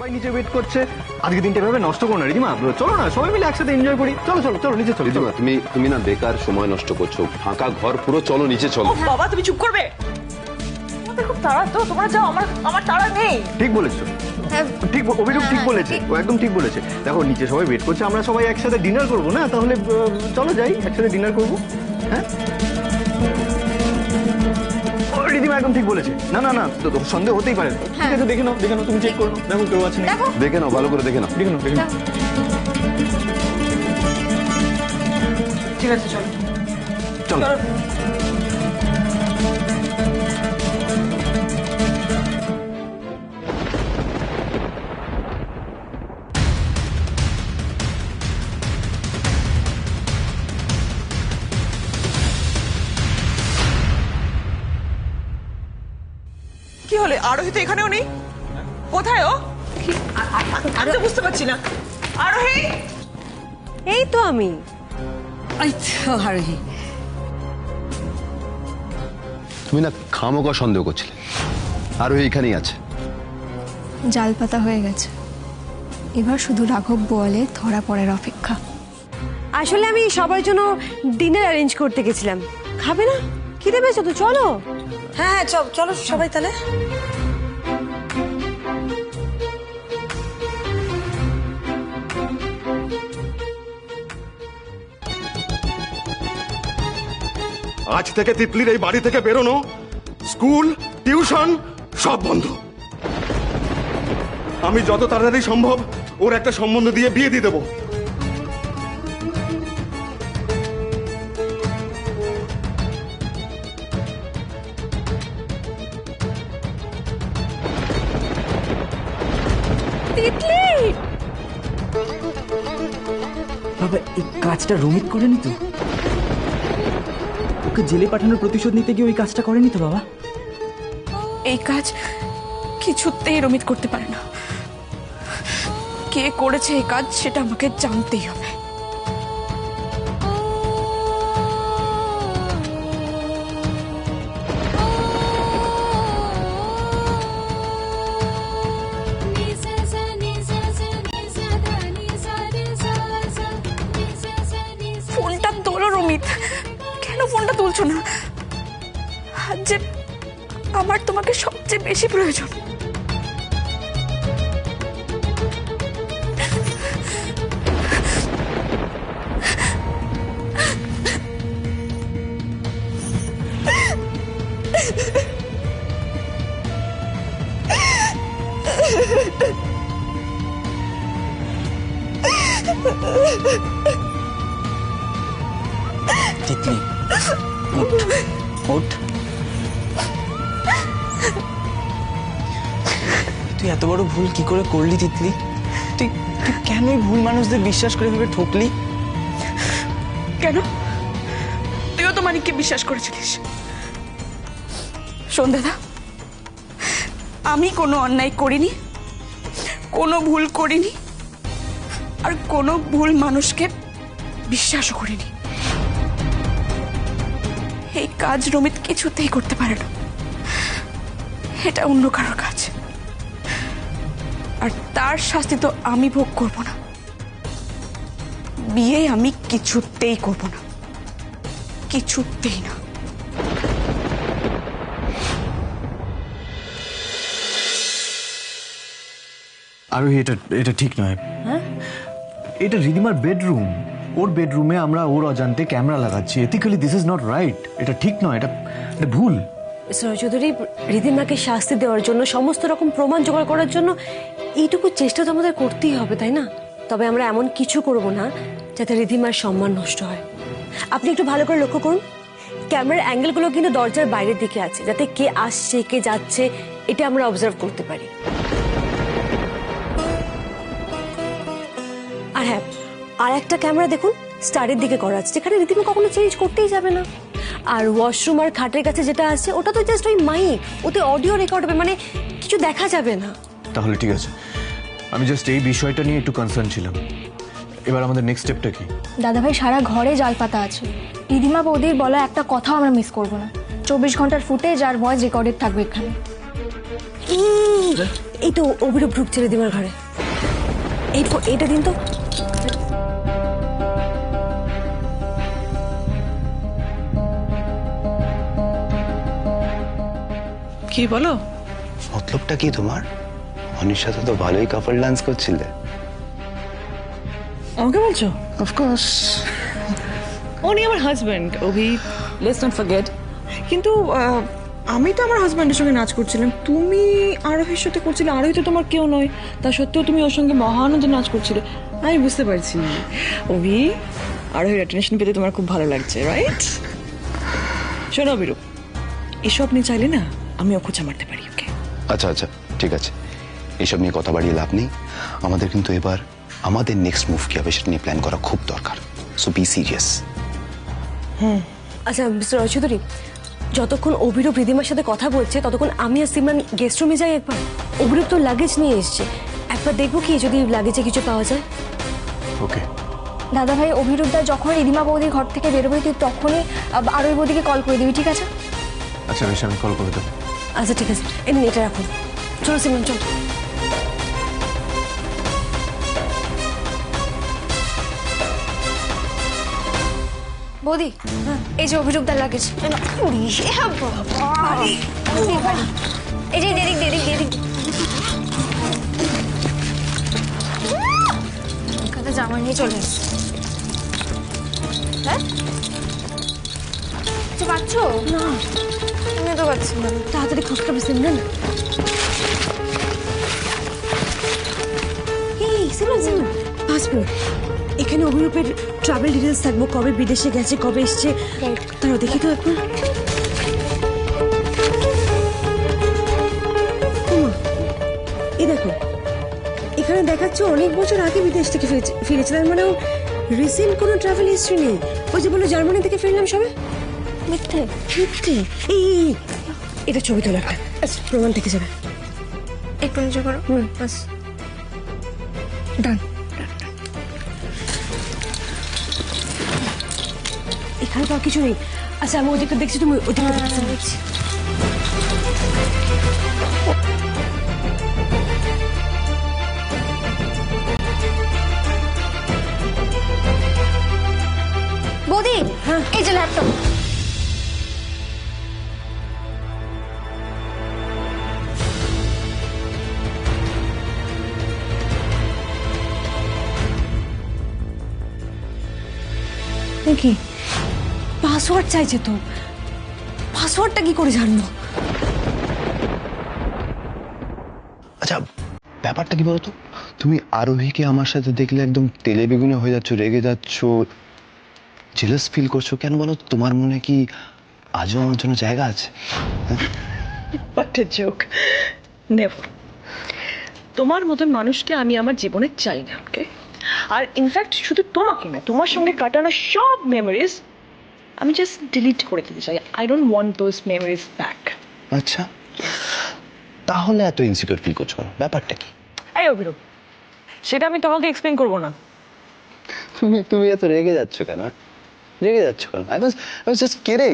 সবাই নিচে ওয়েট করছে। আজকে দিনটা ভাবে নষ্ট করো না রিদিমা, চলো না সবাই মিলে একসাথে এনজয় করি। চলো চলো চলো নিচে চলো। রিদিমা তুমি না বেকার সময় নষ্ট করছো, ফাঁকা ঘর পুরো, চলো নিচে চলো। বাবা তুমি চুপ করবে, তোমাদের খুব তাড়া তো, তোমরা যাও, আমার তাড়া নেই। ঠিক বলেছো, ঠিক অভিযোগ ঠিক বলেছে, ও একদম ঠিক বলেছে। দেখো নিচে সবাই ওয়েট করছে, আমরা সবাই একসাথে ডিনার করবো না, তাহলে চলো যাই একসাথে ডিনার করবো। হ্যাঁ রিদিমা একদম ঠিক বলেছে। না না না সন্দেহ হতেই পারে। ঠিক আছে দেখে নাও তুমি চেক করো, দেখো কেউ আছে না। দেখে নাও, ভালো করে দেখে নাও। দেখে নাও ঠিক আছে চলো চলো। কি হলে? আরোহী তো এখানেও নেই, কোথায় ও? আমি তো বুঝতে পারছি না। আরোহী, এই তো আমি। আরোহী, তুমি না খামোকা সন্দেহ করছিলে, আর ওই এখানেই আছে। জাল পাতা হয়ে গেছে, এবার শুধু রাঘব বোয়ালে ধরা পড়ার অপেক্ষা। আসলে আমি সবার জন্য ডিনার অ্যারেঞ্জ করতে গেছিলাম। খাবে না? খিদে পেয়েছো তো চলো। হ্যাঁ চলো সবাই তাহলে। আজ থেকে তিতলির এই বাড়ি থেকে বেরোনো, স্কুল টিউশন সব বন্ধ। আমি যত তাড়াতাড়ি সম্ভব ওর একটা সম্বন্ধ দিয়ে বিয়ে দিয়ে দেবো। বাবা এই কাজটা রমিত করেনি তো? ওকে জেলে পাঠানোর প্রতিশোধ নিতে গিয়ে ওই কাজটা করেনি তো বাবা? এই কাজ কিছুতেই রমিত করতে পারে না। কে করেছে এই কাজ সেটা আমাকে জানতেই হবে। ফোনটা তোলো রমিত, কেন ফোনটা তুলছো না? আজ যে আমার তোমাকে সবচেয়ে বেশি প্রয়োজন। তিতলি ওঠ ওঠ। তুই এত বড় ভুল কি করে করলি তিতলি? তুই তুই কেন এই ভুল মানুষদের বিশ্বাস করে ভেবে ঠকলি? কেন? তুইও তো মানিককে বিশ্বাস করেছিলিস। শোন দাদা, আমি কোনো অন্যায় করিনি, কোনো ভুল করিনি, আর কোনো ভুল মানুষকে বিশ্বাসও করিনি। এই কাজ রমিত কিছুতেই করতে পারে না, এটা অন্য কারোর কাজ, আর তার শাস্তি তো আমি ভোগ করব না। বিয়ে আমি কিছুতেই করব না, কিছুতেই না। আর এটা ঠিক নয়। এটা রিদিমার বেডরুম, ওর বেডরুমে আমরা ওর অজান্তে ক্যামেরা লাগাচ্ছি। Ethically this is not right. এটা ঠিক নয়, এটা ভুল। মিস্টার চৌধুরী, রিদিমাকে শাস্তি দেওয়ার জন্য, সমস্ত রকম প্রমাণ জোগাড় করার জন্য এইটুকু চেষ্টা তো আমাদের করতেই হবে, তাই না? তবে আমরা এমন কিছু করব না যাতে রিদিমার সম্মান নষ্ট হয়। আপনি একটু ভালো করে লক্ষ্য করুন, ক্যামেরার অ্যাঙ্গেলগুলো কিন্তু দরজার বাইরের দিকে আছে, যাতে কে আসছে কে যাচ্ছে এটা আমরা অবজার্ভ করতে পারি। আর হ্যাঁ, আর একটা ক্যামেরা দেখুন স্টারের দিকে করা আছে, যেখানে রীতিমা কখনো চেঞ্জ করতেই যাবে না। আর ওয়াশরুম আর খাটের কাছে যেটা আছে ওটা তো জাস্ট ওই মাইক, ওতে অডিও রেকর্ড হবে, মানে কিছু দেখা যাবে না। তাহলে ঠিক আছে, আমি জাস্ট এই বিষয়টা নিয়ে একটু কনসার্ন ছিলাম। এবার আমাদের নেক্সট স্টেপটা কি? দাদাভাই সারা ঘরে জাল পাতা আছে, রিদিমা বৌদির বলা একটা কথাও আমরা মিস করব না। 24 ঘন্টার ফুটেজ আর ভয়েস রেকর্ডেড থাকবে এখানে। এই তো অভিরূপ ঢুকছে রিদিমার ঘরে। এইটা দিন তো। কি বলো? মতলবটা কি তোমার? অনির সাথে তো ভালোই কাপল ডান্স করছিলে। আমাকে বলছো? অফকোর্স। উনি আমার husband Abhi, let's not forget. কিন্তু আমি তো আমার হাজব্যান্ডের সঙ্গে নাচ করছিলাম, তুমি আরোহীর সাথে করছিলে। আরোহী তো তোমার কেউ নয়, তা সত্ত্বেও তুমি ওর সঙ্গে মহানন্দে নাচ করছিলে। আমি বুঝতে পারছি অভি, আরোহীর অ্যাটেনশন পেতে তোমার খুব ভালো লাগছে, রাইট? শোনো অভিরূপ, এসব নিয়ে চাইলে না আমিও খোঁচা মারতে পারি, ওকে? আচ্ছা আচ্ছা ঠিক আছে, এসব নিয়ে কথা বাড়িয়ে লাভ নেই। আমাদের কিন্তু এবার আমাদের নেক্সট মুভ কি হবে সেটা নিয়ে প্ল্যান করা খুব দরকার। So be serious. আচ্ছা মিস্টার রয়চৌধুরী, যতক্ষণ অভিরূপ রিদিমার সাথে কথা বলছে ততক্ষণ আমি আর সিমরান গেস্ট রুমে যাই একবার। অভিরূপ তো লাগেজ নিয়ে এসছে, একবার দেখবো কি যদি লাগেজে কিছু পাওয়া যায়। ওকে। দাদা ভাই, অভিরুদ্ধা যখন রিদিমা বৌদির ঘর থেকে বেরোবে তুই তখনই আরোহী বৌদিকে কল করে দিবি, ঠিক আছে? আচ্ছা বেশ, আমি কল করে দেবো। আচ্ছা ঠিক আছে, এমনি এটা রাখুন। চলো সিমরান চল। বৌদি, এই যে অভিরূপদার লাগেজ। এই যে দেদিক দেদিক দেদিক কাদা জামা নিয়ে চলে এসছে। হ্যাঁ কিছু পাচ্ছ না? আমি তো পাচ্ছি না। তাড়াতাড়ি খোঁজ করবে সিমরান। এই সিমরান সিমরান, পাসপোর্ট। এখানে অভিরূপের ট্রাভেল ডিটেলস থাকবো, কবে বিদেশে গেছে, কবে এসছে, তারা দেখি তো একবার। ওমা, এই দেখো, এখানে দেখাচ্ছে অনেক বছর আগে বিদেশ থেকে ফিরেছে। তার মানে রিসেন্ট কোনো ট্রাভেল হিস্ট্রি নেই। ওই যে বলো জার্মানি থেকে ফিরলাম সবে। মিথ্যে মিথ্যে। এই এটা ছবি তোলা একটা প্রমাণ থেকে যাবে। একটু নিচে করো, বাস ডান। এখানে তো আর কিছু নেই। আচ্ছা আমি ওদিকে দেখছি, তুমি ওদিকে দেখছি। বৌদি, এই যে ল্যাপটপ। কি পাসওয়ার্ড চাইছে তো? পাসওয়ার্ডটা কি করে জানবো? আচ্ছা ব্যাপারটা কি বলতো, তুমি আরোহীকে আমার সাথে দেখলে একদম তেলে বেগুনে হয়ে যাচ্ছ, রেগে যাচ্ছ, জেলাস ফিল করছো কেন বলো তো? তোমার মনে কি আজও আমার জন্য জায়গা আছে? What a joke. Never. তোমার মতন মানুষকে আমি আমার জীবনে চাই না, ওকে? আর ইনফ্যাক্ট শুধু তোমাকে না, তোমার সঙ্গে কাটানো সব মেমোরিজ আমি জাস্ট ডিলিট করে দিতে চাই। I don't want those memories back. আচ্ছা তাহলে এত ইনসিকিউর ফিল করছো কেন? ব্যাপারটা কি? এই অভিরূপ, সেটা আমি তোমাকে এক্সপ্লেন করবো না। তুমি এত রেগে যাচ্ছ কেন? রেগে যাচ্ছ কেন? I was just kidding.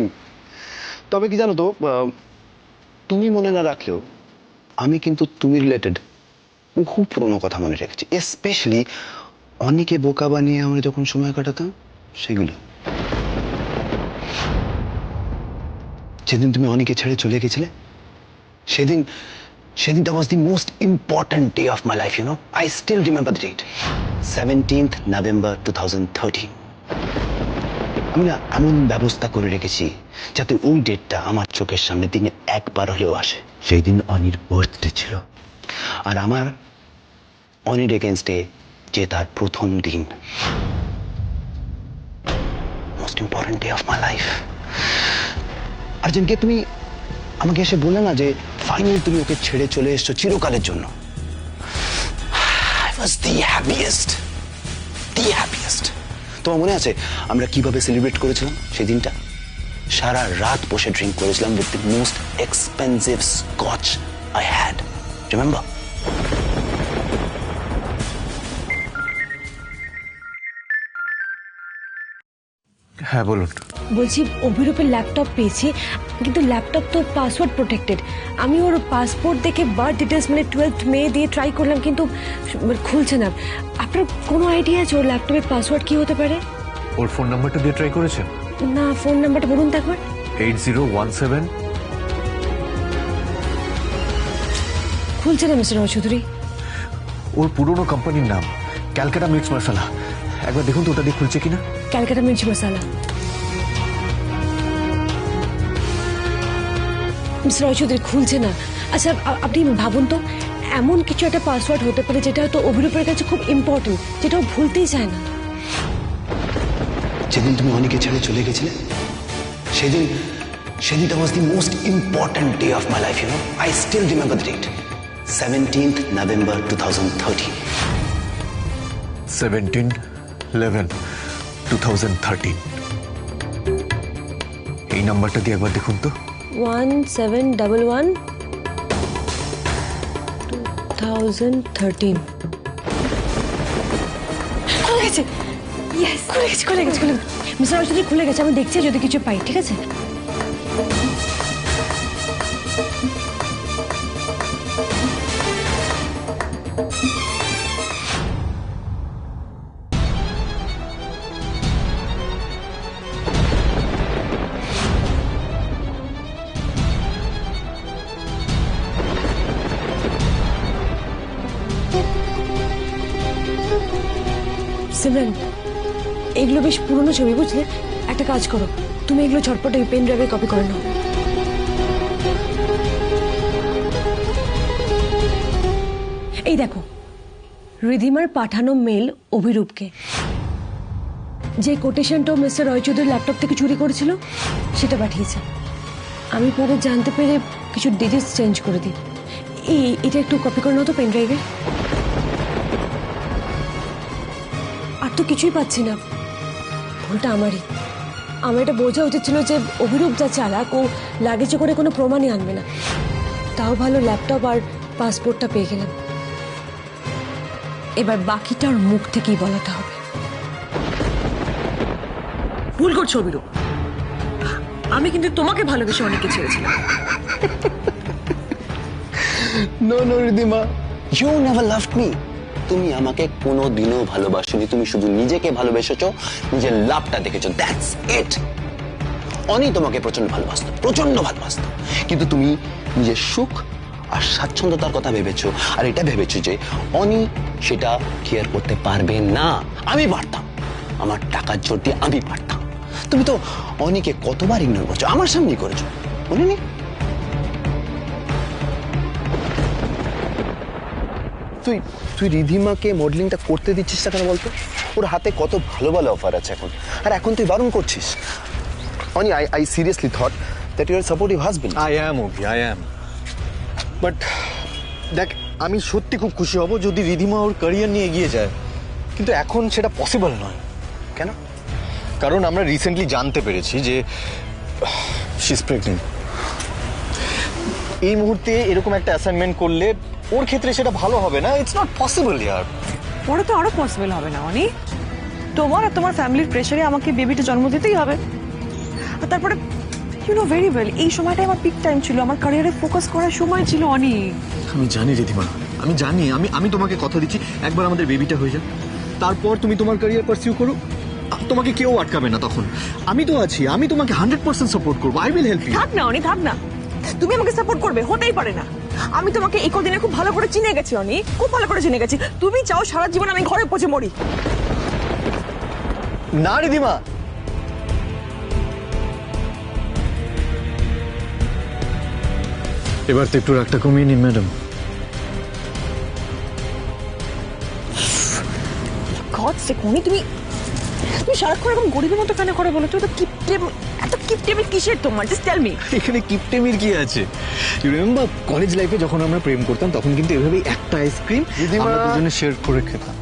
তবে কি জানো তো, তুমি মনে না রাখলেও আমি কিন্তু তুমি রিলেটেড খুব পুরোনো কথা মনে রেখেছি, স্পেশালি অনেকে বোকা বানিয়ে আমরা যখন সময় কাটাতাম সেগুলো। যেদিন তুমি অনেকে ছেড়ে চলে গেছিলে, সেদিনটা was the most important day of my life, you know. I still remember the date. 17th November 2013. আমি না এমন ব্যবস্থা করে রেখেছি যাতে ওই ডেটটা আমার চোখের সামনে দিনে একবার হলেও আসে। সেই দিন অনির বার্থডে ছিল, আর আমার অনির এগেনস্টে যে তার প্রথম দিন। Most important day of my life. আর যেনকে তুমি আমাকে এসে বললে না যে ফাইনালি তুমি ওকে ছেড়ে চলে এসছো চিরকালের জন্য, I was the happiest. তোমার মনে আছে আমরা কিভাবে সেলিব্রেট করেছিলাম সেই দিনটা? সারা রাত বসে ড্রিঙ্ক করেছিলাম with the most expensive Scotch I had, remember? হ্যাঁ বলুন। বলছি অভিরূপের ল্যাপটপ পেয়েছি, কিন্তু ল্যাপটপ তো পাসওয়ার্ড প্রোটেক্টেড। আমি ওর পাসপোর্ট দেখে বার্থ ডিটেলস মানে 12th মে দিয়ে ট্রাই করলাম, কিন্তু খুলছে না। আপনার কোনো আইডিয়া আছে ওর ল্যাপটপের পাসওয়ার্ড কি হতে পারে? ওর ফোন নাম্বারটা দিয়ে ট্রাই করেছেন? না, ফোন নাম্বারটা বলুন তো একবার। 8017। খুলছে না মিস্টার চৌধুরী। ওর পুরনো কোম্পানির নাম ক্যালকাটা মিটস মশালা, একবার দেখুন তো ওটা দিয়ে খুলছে কিনা। ক্যালকাটা মির্চ মশালা। মিস্টার চৌধুরী খুলছে না। আচ্ছা আপনি ভাবুন তো, এমন কিছু একটা পাসওয়ার্ড হতে পারে যেটা হয়তো অভিরূপের কাছে খুব ইম্পর্টেন্ট, যেটা ও ভুলতেই চায় না। যেদিন তুমি অনেকে ছেড়ে চলে গেছিলে, সেদিন that was the most important day of my life, you know. I still remember the date. 17th November 2013. 17/11/2013। এই নাম্বারটা দিয়ে একবার দেখুন তো। 1711/2013। খুলে গেছে। ইয়েস, খুলে গেছে। মিস্টার চৌধুরী খুলে গেছে, আমি দেখছি যদি কিছু পাই। ঠিক আছে। সিমরান, এগুলো বেশ পুরনো ছবি, বুঝলে? একটা কাজ করো, তুমি এগুলো ঝটপটে পেন ড্রাইভে কপি করে নাও। এই দেখো, রিধিমার পাঠানো মেল অভিরূপকে। যে কোটেশনটা মিস্টার রয়চৌধুরীর ল্যাপটপ থেকে চুরি করেছিল সেটা পাঠিয়েছে। আমি পরে জানতে পেরে কিছু ডিটেলস চেঞ্জ করে দিই। এটা একটু কপি করে নাও তো পেন ড্রাইভে। আর তো কিছুই পাচ্ছি না, ভুলটা আমারই। আমার এটা বোঝা উচিত ছিল যে অভিরূপ যা চালাক, ও লাগেজে করে কোনো প্রমাণই আনবে না। তাও ভালো ল্যাপটপ আর পাসপোর্টটা পেয়ে গেলাম। এবার বাকিটা ওর মুখ থেকেই বলাতে হবে। ভুল করছো অভিরূপ, আমি কিন্তু তোমাকে ভালোবেসে অনেকে ছেড়েছিলাম। No, Ridima, you never loved me. তুমি আমাকে কোনোদিনও ভালোবাসোনি, তুমি শুধু নিজেকে ভালোবেসেছো, নিজের লাভটা দেখেছো, দ্যাটস ইট। অনি তোমাকে প্রচন্ড ভালোবাসতো, কিন্তু তুমি নিজের সুখ আর স্বাচ্ছন্দ্যতার কথা ভেবেছো, আর এটা ভেবেছো যে অনি সেটা কেয়ার করতে পারবে না। আমি পারতাম, আমার টাকার জোর দিয়ে আমি পারতাম। তুমি তো অনিকে কতবার ইগনোর করছো, আমার সামনেই করেছো, মনে নেই? তুই রিধিমাকে মডেলিংটা করতে দিচ্ছিস না কেন বলতো? ওর হাতে কত ভালো ভালো অফার আছে এখন, আর এখন তুই বারণ করছিস। অনি, I seriously thought that you are a supportive husband. I am, Obhi, I am. But দেখ, আমি সত্যি খুব খুশি হব যদি রিধিমা ওর ক্যারিয়ার নিয়ে এগিয়ে যায়, কিন্তু এখন সেটা পসিবল নয়। কেন? কারণ আমরা রিসেন্টলি জানতে পেরেছি যে শি ইজ প্রেগনেন্ট। এই মুহূর্তে এরকম একটা অ্যাসাইনমেন্ট করলে ওর ক্ষেত্রে সেটা ভালো হবে না। ইটস নট পসিবল ইয়ার। পরে তো আরো পসিবল হবে না অনি। তোমার আর তোমার ফ্যামিলির প্রেসারে আমাকে বেবিটা জন্ম দিতেই হবে। আর তারপরে ইউ নো ভেরি ওয়েল, এই সময়টা আমার পিক টাইম ছিল, আমার ক্যারিয়ারে ফোকাস করার সময় ছিল অনি। আমি জানি রিধিমা, আমি জানি। আমি তোমাকে কথা দিচ্ছি, একবার আমাদের বেবিটা হয়ে যাক, তারপর তুমি তোমার ক্যারিয়ার পারসিউ করো। তোমাকে কেউ আটকাবে না তখন। আমি তো আছি, আমি তোমাকে 100% সাপোর্ট করবো। I will help you. থাক না অনি, থাক না। তুমি আমাকে সাপোর্ট করবে, হতেই পারে না। আমি তোমাকে এই কদিনে খুব ভালো করে চিনে গেছি অনি, খুব ভালো করে চিনে গেছি। তুমি চাও সারা জীবন আমি ঘরে পচে মরি? না রিধিমা, এবার তো একটু রাগটা কমিয়ে নিন ম্যাডাম। গড সে কোনি, তুমি সারাক্ষণ এরকম গরিবের মতো কেন করে বলো? তুমি তো এত কিপটেমি কিসের তোমার? Just tell me. এখানে কিপটেমির কি আছে? ইউ রিমেম্বার কলেজ লাইফে যখন আমরা প্রেম করতাম তখন কিন্তু এভাবেই একটা আইসক্রিম আমরা দুজনে শেয়ার করে খেতাম।